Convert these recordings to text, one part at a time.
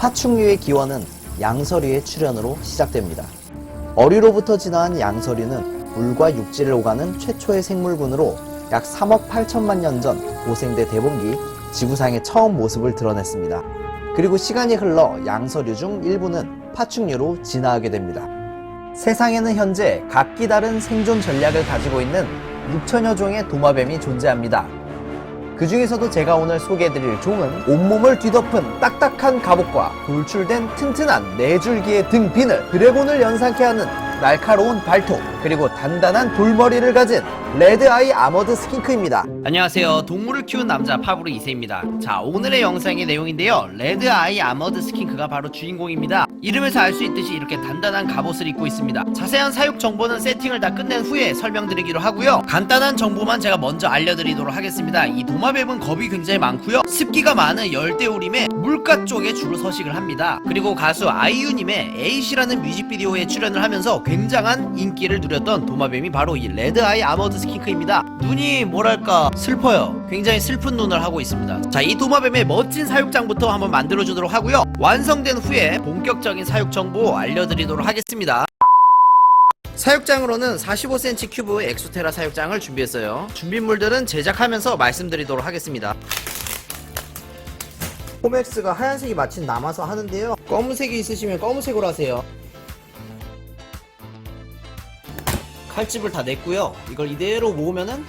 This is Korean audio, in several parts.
파충류의 기원은 양서류의 출현으로 시작됩니다. 어류로부터 진화한 양서류는 물과 육지를 오가는 최초의 생물군으로 약 3억 8천만 년 전 고생대 대봉기 지구상의 처음 모습을 드러냈습니다. 그리고 시간이 흘러 양서류 중 일부는 파충류로 진화하게 됩니다. 세상에는 현재 각기 다른 생존 전략을 가지고 있는 6천여 종의 도마뱀이 존재합니다. 그 중에서도 제가 오늘 소개해드릴 종은 온몸을 뒤덮은 딱딱한 갑옷과 돌출된 튼튼한 4줄기의 등 비늘, 드래곤을 연상케 하는 날카로운 발톱, 그리고 단단한 돌머리를 가진 레드아이 아머드 스킨크입니다. 안녕하세요. 동물을 키운 남자 파브르 2세입니다. 자, 오늘의 영상의 내용인데요. 레드아이 아머드 스킨크가 바로 주인공입니다. 이름에서 알 수 있듯이 이렇게 단단한 갑옷을 입고 있습니다. 자세한 사육 정보는 세팅을 다 끝낸 후에 설명드리기로 하고요. 간단한 정보만 제가 먼저 알려드리도록 하겠습니다. 이 도마뱀은 겁이 굉장히 많고요. 습기가 많은 열대우림에 물가 쪽에 주로 서식을 합니다. 그리고 가수 아이유님의 에잇이라는 뮤직비디오에 출연을 하면서 굉장한 인기를 누렸던 도마뱀이 바로 이 레드아이 아머드 스킨크입니다. 눈이 뭐랄까 슬퍼요. 굉장히 슬픈 눈을 하고 있습니다. 자, 이 도마뱀의 멋진 사육장부터 한번 만들어주도록 하고요. 완성된 후에 본격적인 사육 정보 알려드리도록 하겠습니다. 사육장으로는 45cm 큐브 엑소테라 사육장을 준비했어요. 준비물들은 제작하면서 말씀드리도록 하겠습니다. 포맥스가 하얀색이 마침 남아서 하는데요. 검은색이 있으시면 검은색으로 하세요. 칼집을 다 냈고요. 이걸 이대로 모으면은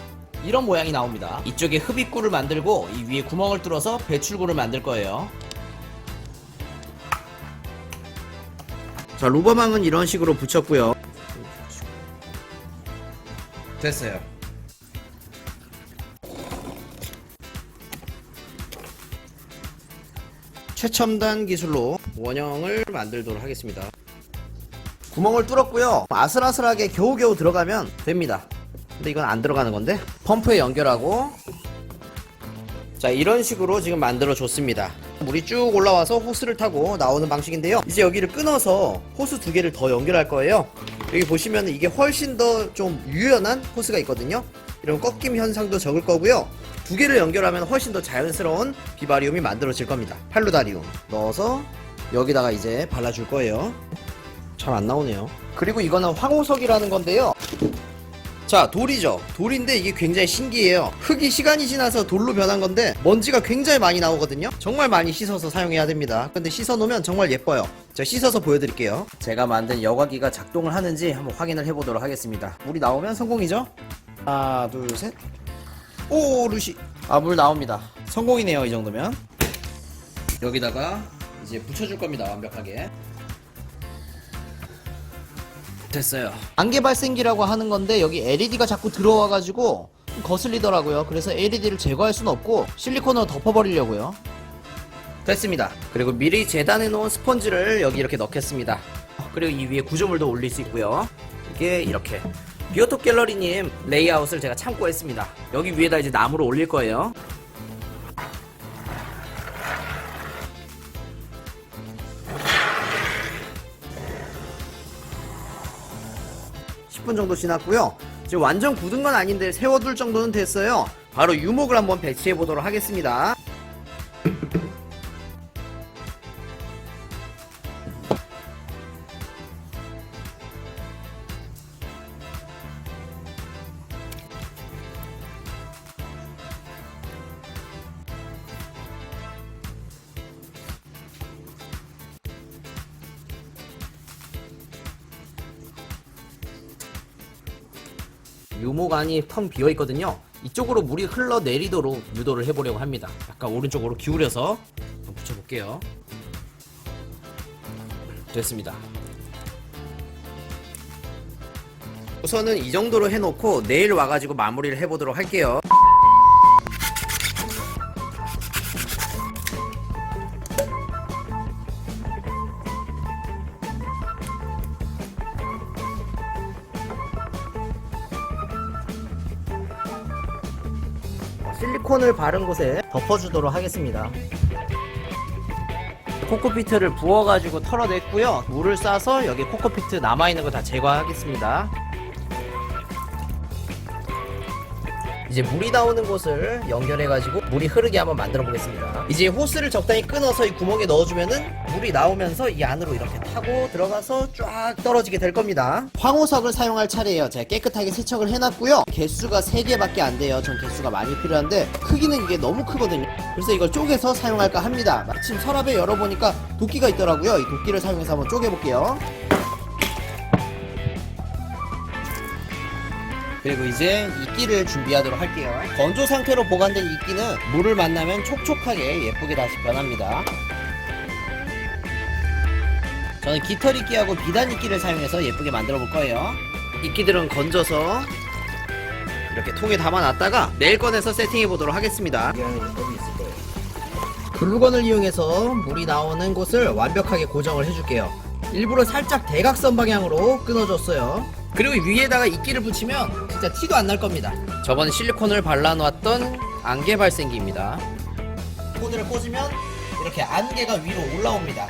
이런 모양이 나옵니다. 이쪽에 흡입구를 만들고 이 위에 구멍을 뚫어서 배출구를 만들 거예요. 자, 루버망은 이런 식으로 붙였고요. 됐어요. 최첨단 기술로 원형을 만들도록 하겠습니다. 구멍을 뚫었고요. 아슬아슬하게 겨우겨우 들어가면 됩니다. 근데 이건 안 들어가는 건데 펌프에 연결하고, 자, 이런 식으로 지금 만들어 줬습니다. 물이 쭉 올라와서 호스를 타고 나오는 방식인데요. 이제 여기를 끊어서 호스 2개를 더 연결할 거예요. 여기 보시면 이게 훨씬 더 좀 유연한 호스가 있거든요. 이런 꺾임 현상도 적을 거고요. 2개를 연결하면 훨씬 더 자연스러운 비바리움이 만들어질 겁니다. 팔루다리움 넣어서 여기다가 이제 발라줄 거예요. 잘 안 나오네요. 그리고 이거는 황호석이라는 건데요. 자, 돌이죠. 돌인데 이게 굉장히 신기해요. 흙이 시간이 지나서 돌로 변한 건데 먼지가 굉장히 많이 나오거든요. 정말 많이 씻어서 사용해야 됩니다. 근데 씻어 놓으면 정말 예뻐요. 제가 씻어서 보여드릴게요. 제가 만든 여과기가 작동을 하는지 한번 확인을 해보도록 하겠습니다. 물이 나오면 성공이죠. 하나, 둘, 셋. 오, 루시. 아, 물 나옵니다. 성공이네요. 이 정도면 여기다가 이제 붙여줄 겁니다. 완벽하게 됐어요. 안개 발생기라고 하는 건데 여기 LED가 자꾸 들어와가지고 거슬리더라고요. 그래서 LED를 제거할 수는 없고 실리콘으로 덮어버리려고요. 됐습니다. 그리고 미리 재단해 놓은 스펀지를 여기 이렇게 넣겠습니다. 그리고 이 위에 구조물도 올릴 수 있고요. 이게 이렇게 비오톱 갤러리님 레이아웃을 제가 참고했습니다. 여기 위에다 이제 나무를 올릴 거예요. 10분 정도 지났고요. 지금 완전 굳은 건 아닌데 세워둘 정도는 됐어요. 바로 유목을 한번 배치해 보도록 하겠습니다. 유목안이 텅 비어 있거든요. 이쪽으로 물이 흘러 내리도록 유도를 해보려고 합니다. 약간 오른쪽으로 기울여서 한번 붙여볼게요. 됐습니다. 우선은 이 정도로 해놓고 내일 와가지고 마무리를 해보도록 할게요. 실리콘을 바른 곳에 덮어주도록 하겠습니다. 코코피트를 부어가지고 털어냈고요. 물을 싸서 여기 코코피트 남아있는 거 다 제거하겠습니다. 이제 물이 나오는 곳을 연결해가지고 물이 흐르게 한번 만들어 보겠습니다. 이제 호스를 적당히 끊어서 이 구멍에 넣어주면은 물이 나오면서 이 안으로 이렇게 타고 들어가서 쫙 떨어지게 될 겁니다. 황호석을 사용할 차례예요. 제가 깨끗하게 세척을 해놨고요. 개수가 3개밖에 안 돼요. 전 개수가 많이 필요한데 크기는 이게 너무 크거든요. 그래서 이걸 쪼개서 사용할까 합니다. 마침 서랍에 열어보니까 도끼가 있더라고요. 이 도끼를 사용해서 한번 쪼개볼게요. 그리고 이제 이끼를 준비하도록 할게요. 건조 상태로 보관된 이끼는 물을 만나면 촉촉하게 예쁘게 다시 변합니다. 저는 깃털 이끼하고 비단 이끼를 사용해서 예쁘게 만들어 볼 거예요. 이끼들은 건져서 이렇게 통에 담아놨다가 내일 꺼내서 세팅해 보도록 하겠습니다. 글루건을 이용해서 물이 나오는 곳을 완벽하게 고정을 해줄게요. 일부러 살짝 대각선 방향으로 끊어줬어요. 그리고 위에다가 이끼를 붙이면 진짜 티도 안 날 겁니다. 저번 실리콘을 발라놓았던 안개 발생기입니다. 코드를 꽂으면 이렇게 안개가 위로 올라옵니다.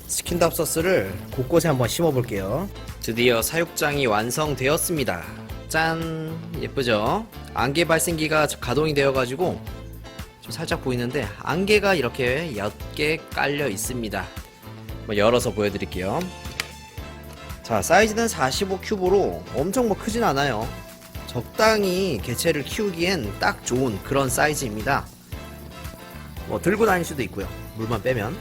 스킨답 소스를 곳곳에 한번 심어볼게요. 드디어 사육장이 완성되었습니다. 짠! 예쁘죠? 안개 발생기가 가동이 되어가지고 좀 살짝 보이는데 안개가 이렇게 옅게 깔려 있습니다. 한번 열어서 보여드릴게요. 자, 사이즈는 45 큐브로 엄청 크진 않아요. 적당히 개체를 키우기엔 딱 좋은 그런 사이즈입니다. 들고 다닐 수도 있고요. 물만 빼면.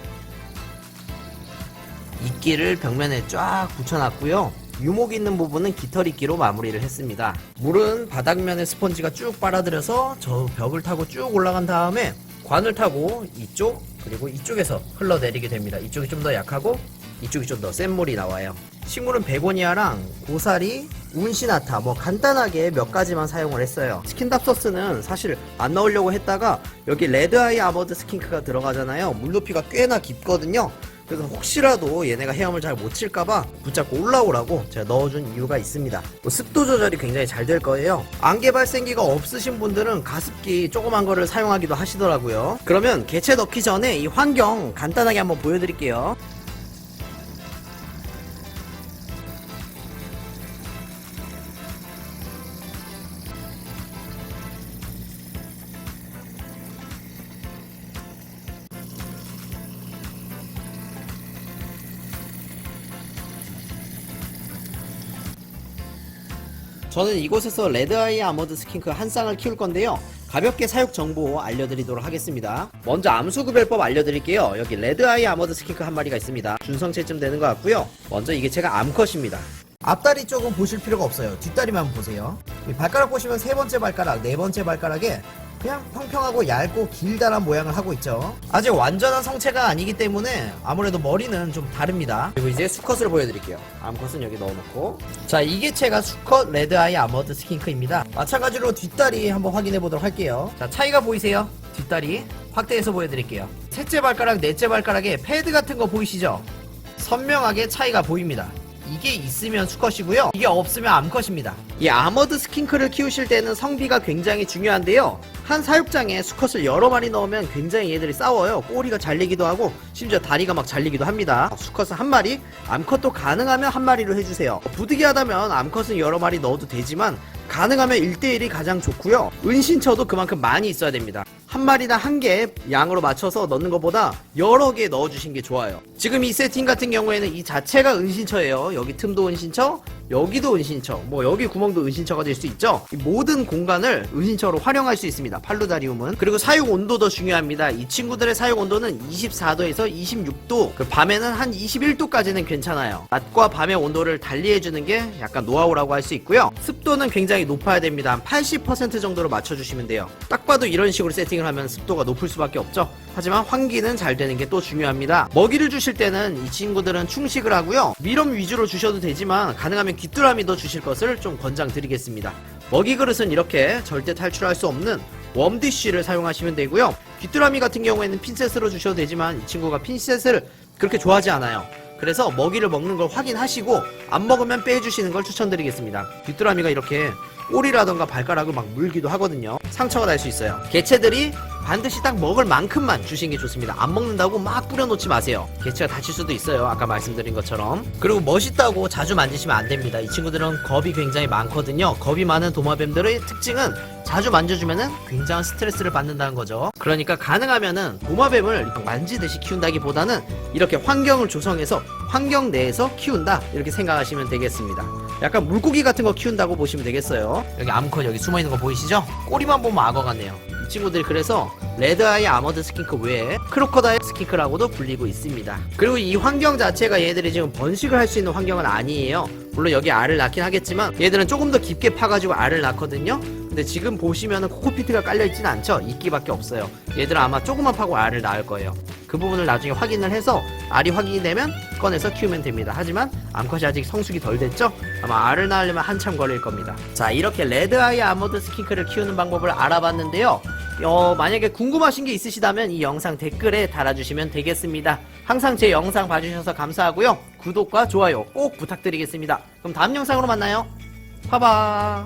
이끼를 벽면에 쫙 붙여놨고요. 유목 있는 부분은 깃털 이끼로 마무리를 했습니다. 물은 바닥면에 스펀지가 쭉 빨아들여서 저 벽을 타고 쭉 올라간 다음에 관을 타고 이쪽 그리고 이쪽에서 흘러내리게 됩니다. 이쪽이 좀 더 약하고 이쪽이 좀 더 센 물이 나와요. 식물은 베고니아랑 고사리, 운시나타 간단하게 몇 가지만 사용을 했어요. 스킨답 소스는 사실 안 넣으려고 했다가 여기 레드아이 아머드 스킨크가 들어가잖아요. 물높이가 꽤나 깊거든요. 그래서 혹시라도 얘네가 헤엄을 잘 못 칠까봐 붙잡고 올라오라고 제가 넣어준 이유가 있습니다. 또 습도 조절이 굉장히 잘 될 거예요. 안개 발생기가 없으신 분들은 가습기 조그만 거를 사용하기도 하시더라고요. 그러면 개체 넣기 전에 이 환경 간단하게 한번 보여드릴게요. 저는 이곳에서 레드아이 아머드 스킨크 한 쌍을 키울 건데요. 가볍게 사육 정보 알려드리도록 하겠습니다. 먼저 암수 구별법 알려드릴게요. 여기 레드아이 아머드 스킨크 한 마리가 있습니다. 준성체쯤 되는 것 같고요. 먼저 이게 제가 암컷입니다. 앞다리 쪽은 보실 필요가 없어요. 뒷다리만 한번 보세요. 발가락 보시면 세 번째 발가락, 네 번째 발가락에 그냥 평평하고 얇고 길다란 모양을 하고 있죠. 아직 완전한 성체가 아니기 때문에 아무래도 머리는 좀 다릅니다. 그리고 이제 수컷을 보여드릴게요. 암컷은 여기 넣어놓고, 자, 이 개체가 수컷 레드아이 아머드 스킨크입니다. 마찬가지로 뒷다리 한번 확인해 보도록 할게요. 자, 차이가 보이세요? 뒷다리 확대해서 보여드릴게요. 셋째 발가락, 넷째 발가락에 패드 같은 거 보이시죠? 선명하게 차이가 보입니다. 이게 있으면 수컷이고요. 이게 없으면 암컷입니다. 이 아머드 스킨크를 키우실 때는 성비가 굉장히 중요한데요. 한 사육장에 수컷을 여러 마리 넣으면 굉장히 얘들이 싸워요. 꼬리가 잘리기도 하고 심지어 다리가 막 잘리기도 합니다. 수컷은 한 마리, 암컷도 가능하면 한 마리로 해주세요. 부득이하다면 암컷은 여러 마리 넣어도 되지만 가능하면 1대1이 가장 좋고요. 은신처도 그만큼 많이 있어야 됩니다. 한 마리당 한 개 양으로 맞춰서 넣는 것보다 여러 개 넣어주신 게 좋아요. 지금 이 세팅 같은 경우에는 이 자체가 은신처예요. 여기 틈도 은신처, 여기도 은신처, 뭐 여기 구멍도 은신처가 될 수 있죠. 이 모든 공간을 은신처로 활용할 수 있습니다. 팔루다리움은. 그리고 사육 온도도 중요합니다. 이 친구들의 사육 온도는 24도에서 26도, 그 밤에는 한 21도까지는 괜찮아요. 낮과 밤의 온도를 달리해주는 게 약간 노하우라고 할 수 있고요. 습도는 굉장히 높아야 됩니다. 한 80% 정도로 맞춰주시면 돼요. 딱 봐도 이런 식으로 세팅을 하면 습도가 높을 수밖에 없죠. 하지만 환기는 잘 되는 게 또 중요합니다. 먹이를 주실 때는 이 친구들은 충식을 하고요. 미럼 위주로 주셔도 되지만 가능하면 귀뚜라미도 주실 것을 좀 권장드리겠습니다. 먹이 그릇은 이렇게 절대 탈출할 수 없는 웜디쉬를 사용하시면 되고요. 귀뚜라미 같은 경우에는 핀셋으로 주셔도 되지만 이 친구가 핀셋을 그렇게 좋아하지 않아요. 그래서 먹이를 먹는 걸 확인하시고 안 먹으면 빼주시는 걸 추천드리겠습니다. 귀뚜라미가 이렇게 꼬리라던가 발가락을 막 물기도 하거든요. 상처가 날 수 있어요. 개체들이 반드시 딱 먹을 만큼만 주시는 게 좋습니다. 안 먹는다고 막 뿌려놓지 마세요. 개체가 다칠 수도 있어요. 아까 말씀드린 것처럼. 그리고 멋있다고 자주 만지시면 안 됩니다. 이 친구들은 겁이 굉장히 많거든요. 겁이 많은 도마뱀들의 특징은 자주 만져주면은 굉장한 스트레스를 받는다는 거죠. 그러니까 가능하면은 도마뱀을 이렇게 만지듯이 키운다기보다는 이렇게 환경을 조성해서 환경 내에서 키운다, 이렇게 생각하시면 되겠습니다. 약간 물고기 같은 거 키운다고 보시면 되겠어요. 여기 암컷 여기 숨어있는 거 보이시죠? 꼬리만 보면 악어 같네요. 이 친구들이 그래서 레드아이 아머드 스킨크 외에 크로커다일 스킨크라고도 불리고 있습니다. 그리고 이 환경 자체가 얘들이 지금 번식을 할 수 있는 환경은 아니에요. 물론 여기 알을 낳긴 하겠지만 얘들은 조금 더 깊게 파가지고 알을 낳거든요. 근데 지금 보시면은 코코피트가 깔려있진 않죠. 이끼밖에 없어요. 얘들은 아마 조금만 파고 알을 낳을 거예요. 그 부분을 나중에 확인을 해서 알이 확인이 되면 꺼내서 키우면 됩니다. 하지만 암컷이 아직 성숙이 덜 됐죠? 아마 알을 낳으려면 한참 걸릴 겁니다. 자, 이렇게 레드아이 아머드 스킨크를 키우는 방법을 알아봤는데요. 만약에 궁금하신 게 있으시다면 이 영상 댓글에 달아주시면 되겠습니다. 항상 제 영상 봐주셔서 감사하고요. 구독과 좋아요 꼭 부탁드리겠습니다. 그럼 다음 영상으로 만나요. 봐봐.